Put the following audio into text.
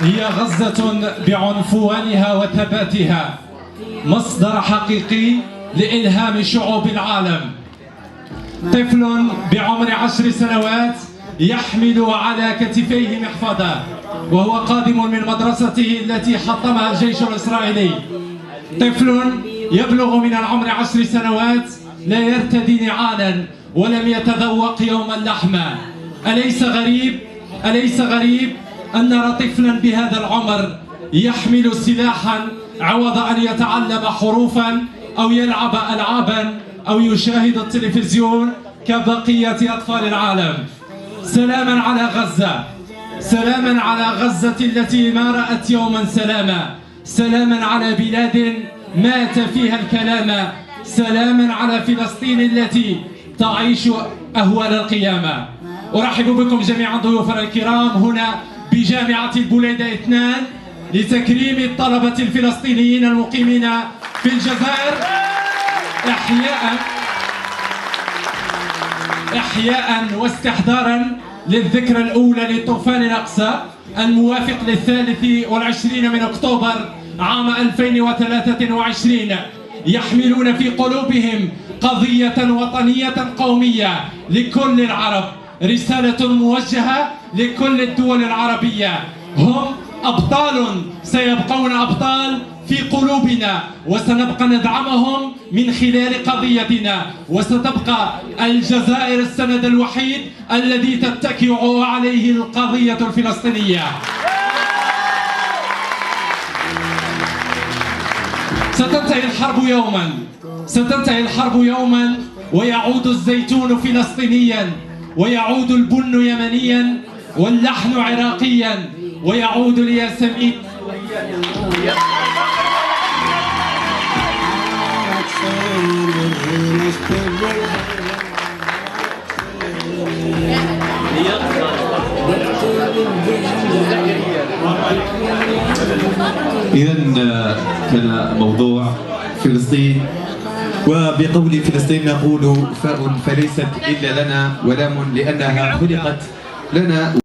هي غزة بعنفوانها وثباتها مصدر حقيقي لإلهام شعوب العالم. طفل بعمر 10 سنوات يحمل على كتفيه محفظة وهو قادم من مدرسته التي حطمها الجيش الإسرائيلي. طفل يبلغ من العمر 10 سنوات لا يرتدي نعالا ولم يتذوق يوما لحما. أليس غريب أن نرى طفلا بهذا العمر يحمل سلاحا عوض أن يتعلم حروفا أو يلعب ألعابا أو يشاهد التلفزيون كبقية أطفال العالم. سلاما على غزة، سلاما على غزة التي ما رأت يوما سلاما، سلاما على بلاد مات فيها الكلام، سلاما على فلسطين التي تعيش أهوال القيامة. أرحب بكم جميعا ضيوفنا الكرام هنا بجامعة البوليدة 2 لتكريم الطلبة الفلسطينيين المقيمين في الجزائر إحياء واستحضارا للذكرى الأولى لطوفان الأقصى الموافق ل23 من أكتوبر عام 2023. يحملون في قلوبهم قضية وطنية قومية لكل العرب، رسالة موجهة لكل الدول العربية. هم أبطال سيبقون أبطال في قلوبنا وسنبقى ندعمهم من خلال قضيتنا، وستبقى الجزائر السند الوحيد الذي تتكئ عليه القضية الفلسطينية. ستنتهي الحرب يوما ويعود الزيتون فلسطينيا، ويعود البن يمنيا، واللحن عراقيا، ويعود الياسمين إذن كان موضوع فلسطين، وبقول فلسطين نقول فاء فليست إلا لنا ولام لأنها خلقت لنا.